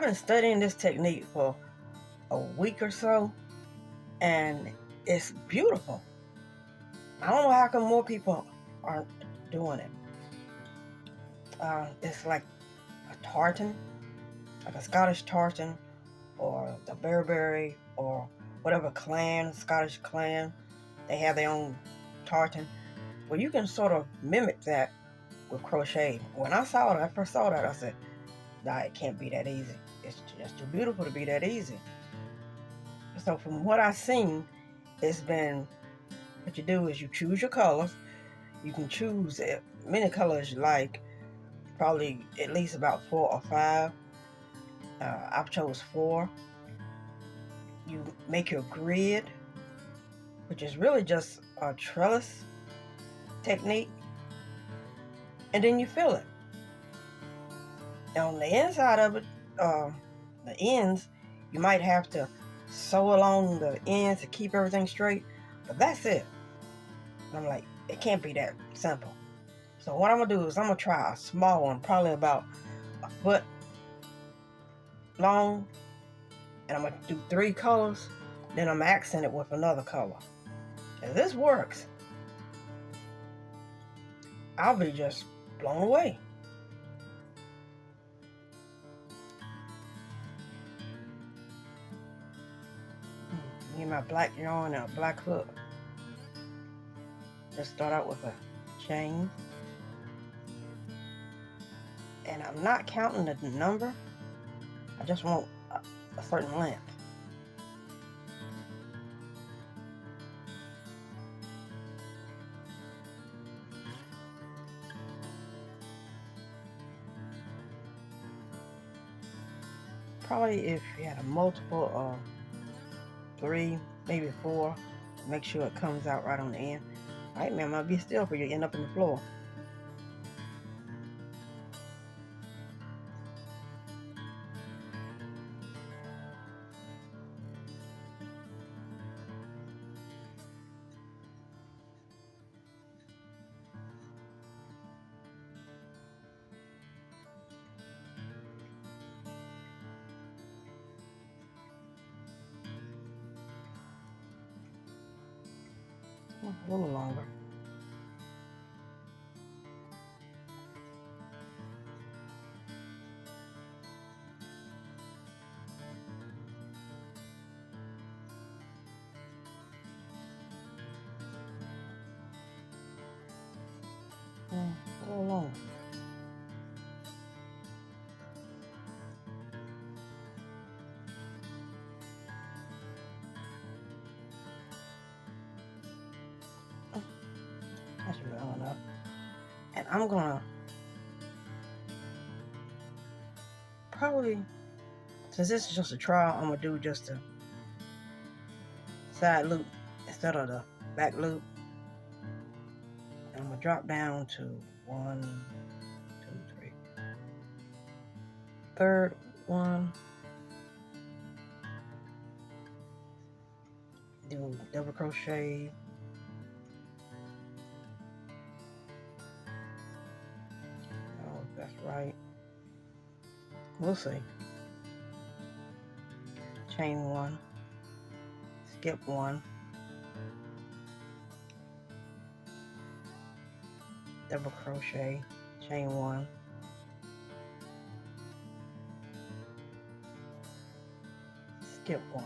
been studying this technique for a week or so, and it's beautiful. I don't know how come more people aren't doing it. It's like a tartan, like a Scottish tartan, or the Berberry, or whatever clan, Scottish clan, they have their own tartan. Well, you can sort of mimic that with crochet. When I first saw that, I said, nah, it can't be that easy. It's just too beautiful to be that easy. So from what I've seen, it's been, what you do is you choose your colors. You can choose many colors you like, probably at least about 4 or 5. I've chose 4. You make your grid, which is really just a trellis technique, and then you fill it. Now on the inside of it, the ends, you might have to sew along the ends to keep everything straight, but that's it. And I'm like, it can't be that simple. So what I'm gonna do is I'm gonna try a small one, probably about a foot long, and I'm gonna do 3 colors, then I'm accent it with another color. If this works, I'll be just blown away. Get my black yarn and a black hook. Just start out with a chain. And I'm not counting the number. I just want a certain length. Probably if you had a multiple of 3, maybe 4, make sure it comes out right on the end. Alright, man, might be still for you to end up on the floor. A little longer. A little longer. That's well enough. And I'm gonna probably, since this is just a trial, I'm gonna do just a side loop instead of the back loop. And I'm gonna drop down to 1, 2, 3. Third one, do double crochet. Oh, that's right. We'll see. Chain 1, skip 1, double crochet, chain 1, skip 1.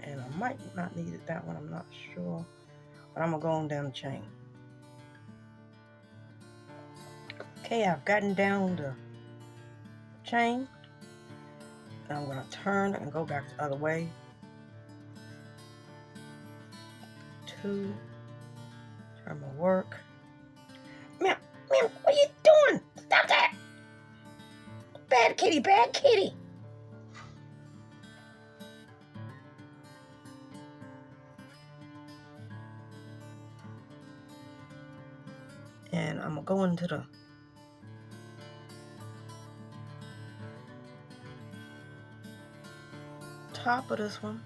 And I might not need that one, I'm not sure, but I'm gonna go on down the chain. Okay, I've gotten down the chain, and I'm gonna turn and go back the other way. 2, turn my work. Meow, meow, what are you doing? Stop that! Bad kitty, bad kitty. And I'm gonna go into the top of this one,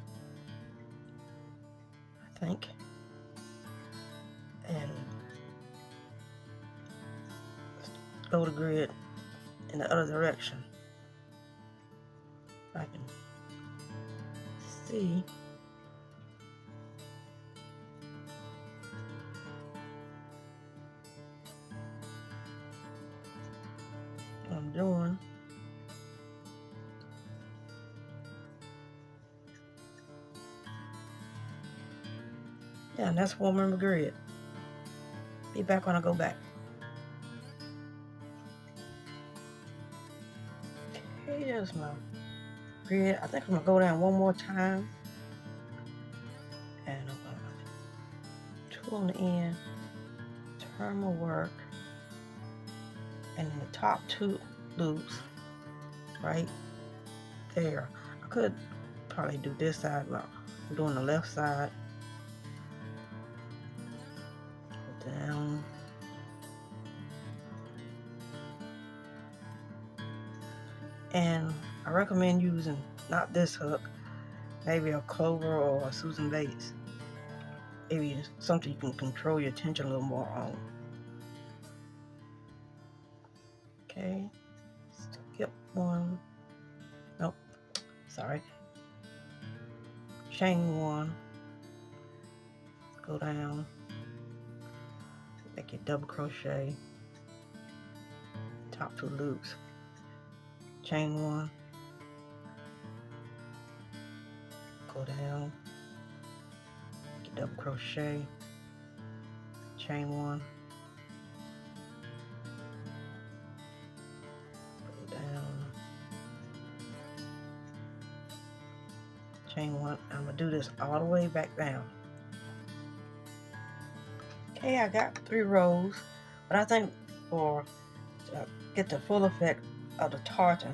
I think, and throw the grid in the other direction. If I can see. What I'm doing. Yeah, and that's 4-member grid. Be back when I go back. Okay, there's my grid. I think I'm gonna go down one more time. And I'm gonna tool on the end, turn my work, and in the top 2 loops, right there. I could probably do this side, but I'm doing the left side. Down. And I recommend using not this hook, maybe a Clover or a Susan Bates. Maybe something you can control your tension a little more on. Okay, skip one. Nope, sorry. Chain 1. Go down. Make your double crochet. Top 2 loops. Chain 1. Go down. Make your double crochet. Chain 1. Go down. Chain 1. I'm gonna do this all the way back down. Okay, I got 3 rows, but I think to get the full effect of the tartan,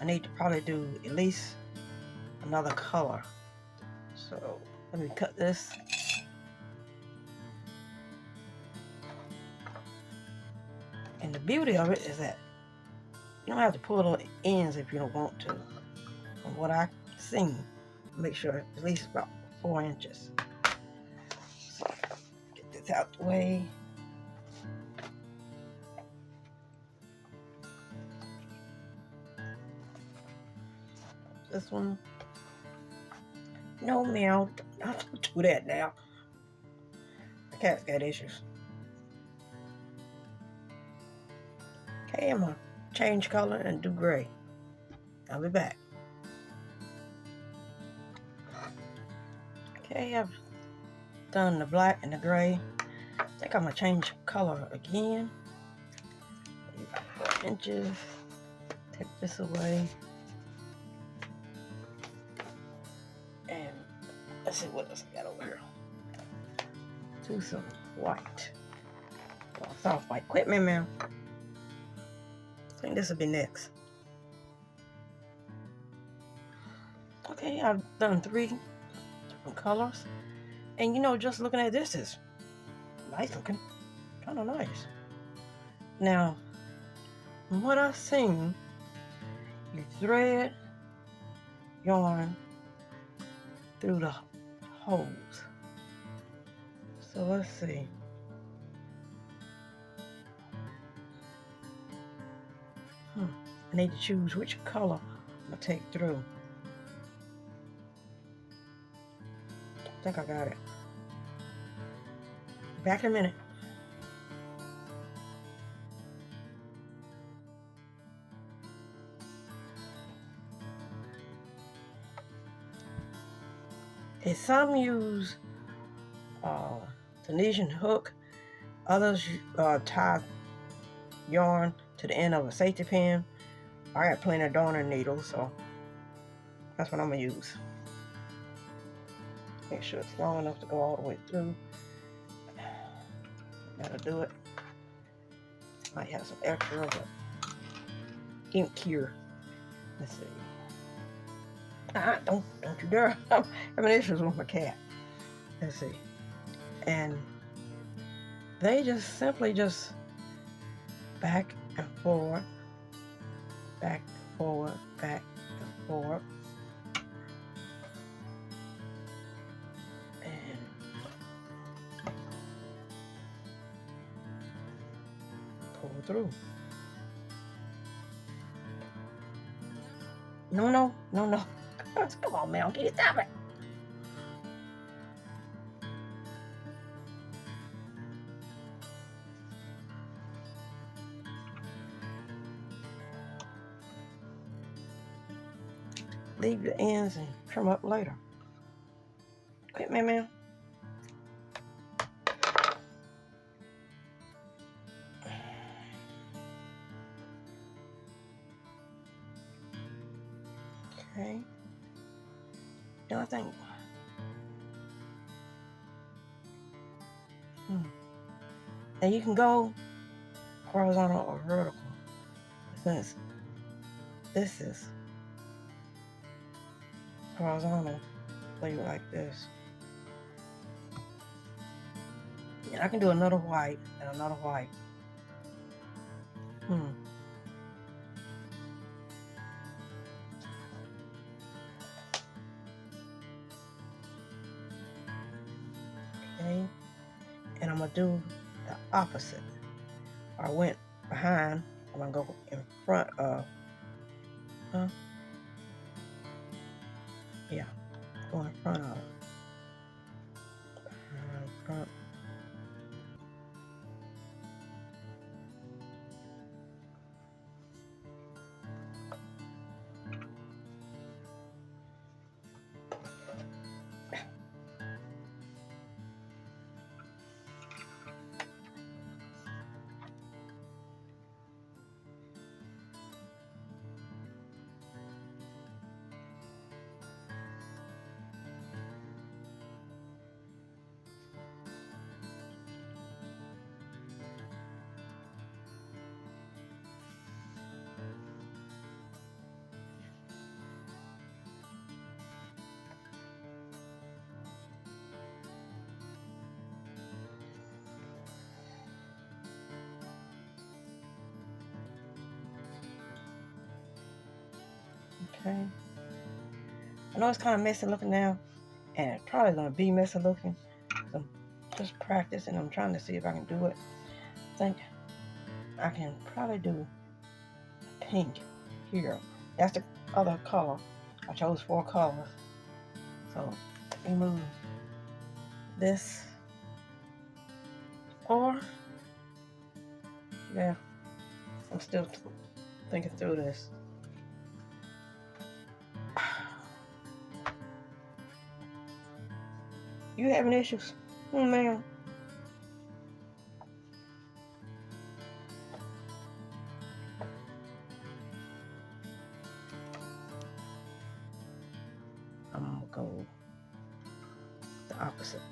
I need to probably do at least another color. So let me cut this. And the beauty of it is that you don't have to pull the ends if you don't want to. From what I've seen, make sure at least about 4 inches. So get this out the way. This one. No, meow. Don't do that now. The cat's got issues. Okay, I'm gonna change color and do gray. I'll be back. Okay, I've done the black and the gray. I think I'm gonna change color again. 4 inches. Take this away. And let's see what else I got over here. Do some white. Oh, soft white. Quit me, man. I think this will be next. Okay, I've done 3 different colors. And you know, just looking at this is nice looking. Kind of nice. Now, from what I've seen, you thread yarn through the holes. So let's see. I need to choose which color I'm gonna take through. I think I got it. Back in a minute. Okay, some use Tunisian hook, others tie yarn to the end of a safety pin. I got plenty of darning needles, so that's what I'm gonna use. Make sure it's long enough to go all the way through. That'll do it. Might have some extra, but ink here. Let's see. Don't you dare! I'm having issues with my cat. Let's see. And they just simply back and forward, back and forward, back and forward. And pull through. No, no, no, no. Come on, man. Can you stop it? Leave the ends and trim up later. Quit, man. Okay. Now I think. And you can go horizontal or vertical. Since this is horizontal, leave it like this. And I can do another white and another white. Okay. And I'm gonna do the opposite. I went behind. I'm gonna go in front of. Yeah, go in front of. Front. Okay. I know it's kind of messy looking now, and it's probably gonna be messy looking. So I'm just practicing. I'm trying to see if I can do it. I think I can probably do pink here. That's the other color. I chose 4 colors. So let me move this, or yeah, I'm still thinking through this. You having issues? Oh man. I'm gonna go the opposite.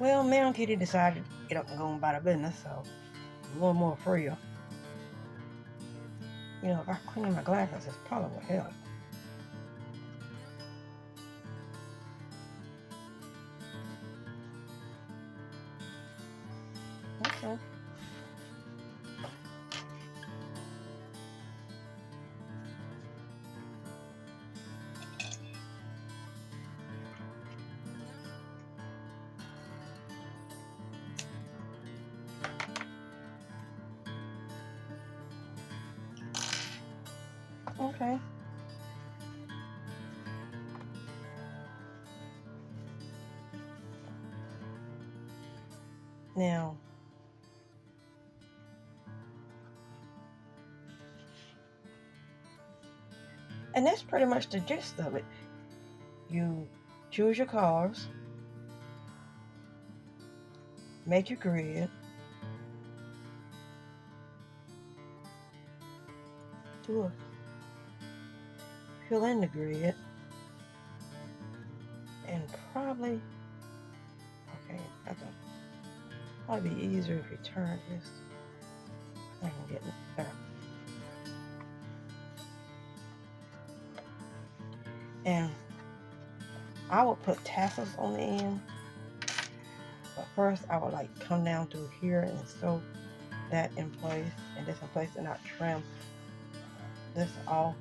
Well, Madam Kitty decided to get up and go about her business, so I'm a little more freer. You know, if I clean my glasses, it's probably would help. Okay. Okay. Now, and that's pretty much the gist of it. You choose your colors, make your grid, fill in the grid, and probably, okay, that's probably be easier if you turn this. I can get it better. And I would put tassels on the end, but first I would like come down through here and sew that in place and this in place, and not trim this off.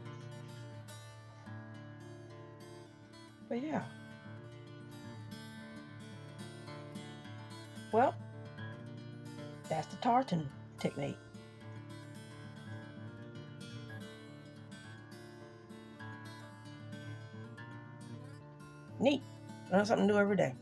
But yeah, well, that's the tartan technique. Neat. Learn something new every day.